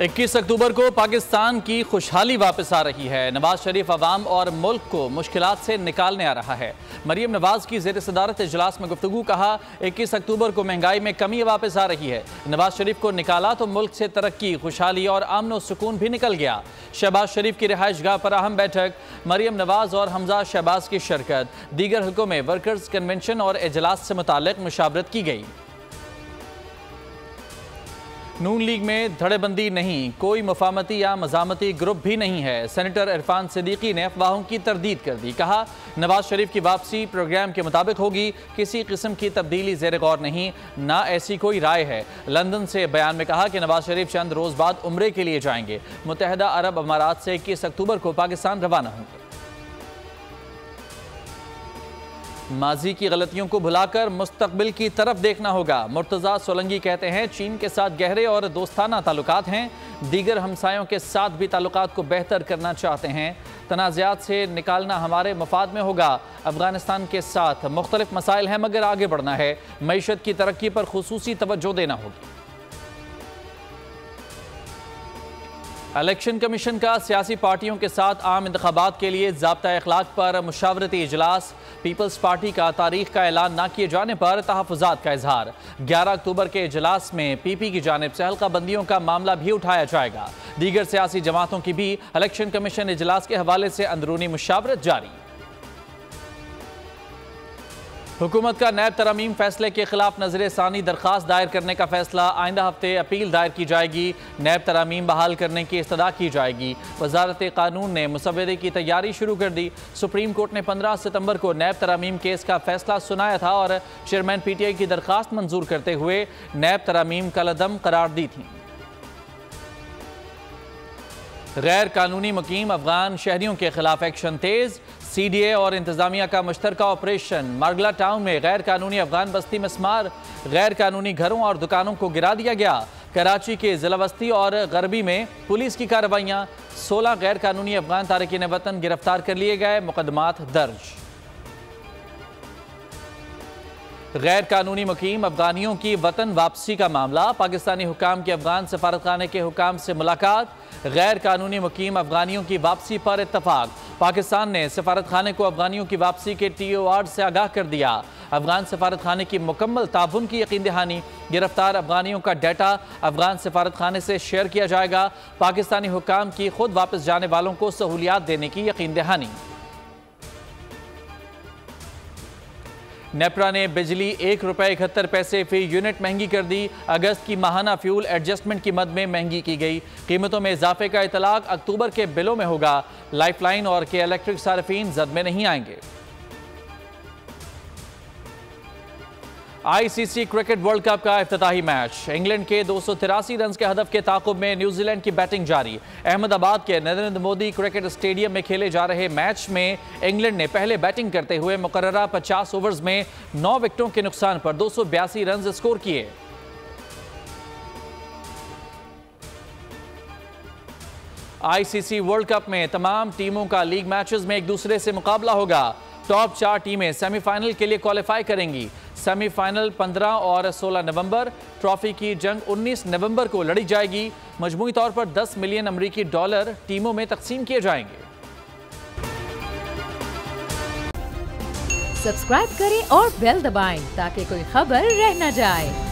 21 अक्टूबर को पाकिस्तान की खुशहाली वापस आ रही है। नवाज शरीफ अवाम और मुल्क को मुश्किलात से निकालने आ रहा है। मरीम नवाज की ज़ेर सदारत इजलास में गुफ्तगू कहा, 21 अक्टूबर को महंगाई में कमी वापस आ रही है। नवाज शरीफ को निकाला तो मुल्क से तरक्की, खुशहाली और अमन व सुकून भी निकल गया। शहबाज शरीफ की रिहाइश गाह पर अहम बैठक, मरीम नवाज और हमजा शहबाज की शिरकत। दीगर हल्कों में वर्कर्स कन्वेंशन और इजलास से मुताल्लिक मुशावरत की गई। नून लीग में धड़ेबंदी नहीं, कोई मुफाहमती या मजामती ग्रुप भी नहीं है। सेनेटर इरफान सिद्दीकी ने अफवाहों की तरदीद कर दी। कहा, नवाज शरीफ की वापसी प्रोग्राम के मुताबिक होगी, किसी किस्म की तब्दीली ज़ेर गौर नहीं, ना ऐसी कोई राय है। लंदन से बयान में कहा कि नवाज शरीफ चंद रोज़ बाद उम्रे के लिए जाएंगे। मुत्तहिदा अरब अमारात से 21 अक्टूबर को पाकिस्तान रवाना होंगे। माजी की गलतियों को भुलाकर मुस्तकबिल की तरफ देखना होगा। मुर्तज़ा सोलंगी कहते हैं, चीन के साथ गहरे और दोस्ताना ताल्लुकात हैं, दीगर हमसायों के साथ भी ताल्लुकात को बेहतर करना चाहते हैं। तनाज़ात से निकालना हमारे मफाद में होगा। अफगानिस्तान के साथ मुख्तलिफ मसाइल हैं मगर आगे बढ़ना है। मईशत की तरक्की पर खुसूसी तवज्जो देना होगी। इलेक्शन कमीशन का सियासी पार्टियों के साथ आम इंतखाबात के लिए ज़ाब्ता अखलाक पर मुशावरती इजलास। पीपल्स पार्टी का तारीख का ऐलान न किए जाने पर तहफ़्फ़ुज़ात का इजहार। 11 अक्टूबर के इजलास में पीपी की जानिब से हल्का बंदियों का मामला भी उठाया जाएगा। दीगर सियासी जमातों की भी इलेक्शन कमीशन इजलास के हवाले से अंदरूनी मुशावरत जारी। हुकूमत का नैब तरमीम फैसले के खिलाफ नजर सानी दरख्वास्त दायर करने का फैसला। आइंदा हफ्ते अपील दायर की जाएगी। नैब तरमीम बहाल करने की इस्तदा की जाएगी। वजारत कानून ने मुसव्वदे की तैयारी शुरू कर दी। सुप्रीम कोर्ट ने 15 सितंबर को नैब तरमीम केस का फैसला सुनाया था और चेयरमैन PTI की दरख्वास्त मंजूर करते हुए नैब तरमीम कलअदम करार दी थी। गैर कानूनी मुकीम अफगान शहरियों के खिलाफ एक्शन तेज। CDA और इंतजामिया का मुश्तरका ऑपरेशन। मारगला टाउन में गैर कानूनी अफगान बस्ती मस्मार, गैर कानूनी घरों और दुकानों को गिरा दिया गया। कराची के जिला बस्ती और गरबी में पुलिस की कार्रवाइयाँ। 16 गैर कानूनी अफगान तारकीन वतन गिरफ्तार कर लिए गए, मुकदमात दर्ज। गैर कानूनी मुकीम अफगानियों की वतन वापसी का मामला। पाकिस्तानी हुकाम की अफगान सफारतखाने के हुकाम से मुलाकात। गैर कानूनी मुकीम अफगानियों की वापसी पर इत्तफाक। पाकिस्तान ने सफारतखाने को अफगानियों की वापसी के TOR से आगाह कर दिया। अफगान सफारतखाने की मुकम्मल ताउन की यकीन दहानी। गिरफ्तार अफगानियों का डाटा अफगान सफारतखाने से शेयर किया जाएगा। पाकिस्तानी हुकाम की खुद वापस जाने वालों को सहूलियात देने की यकीन दहानी। नेपरा ने बिजली 1 रुपये 71 पैसे फी यूनिट महंगी कर दी। अगस्त की माहाना फ्यूल एडजस्टमेंट की मद में महंगी की गई। कीमतों में इजाफे का इतलाक अक्टूबर के बिलों में होगा। लाइफलाइन और के इलेक्ट्रिक सार्फिन जद में नहीं आएंगे। ICC क्रिकेट वर्ल्ड कप का इफ्तिताही मैच। इंग्लैंड के 283 रन के हदफ के ताक़ुब में न्यूजीलैंड की बैटिंग जारी। अहमदाबाद के नरेंद्र मोदी क्रिकेट स्टेडियम में खेले जा रहे मैच में इंग्लैंड ने पहले बैटिंग करते हुए मुकर्ररा 50 ओवर्स में 9 विकेटों के नुकसान पर 282 रन स्कोर किए। ICC वर्ल्ड कप में तमाम टीमों का लीग मैचेस में एक दूसरे से मुकाबला होगा। टॉप 4 टीमें सेमीफाइनल के लिए क्वालिफाई करेंगी। सेमीफाइनल 15 और 16 नवंबर। ट्रॉफी की जंग 19 नवंबर को लड़ी जाएगी। मजमूई तौर पर 10 मिलियन अमरीकी डॉलर टीमों में तकसीम किए जाएंगे। सब्सक्राइब करें और बेल दबाएं ताकि कोई खबर रह न जाए।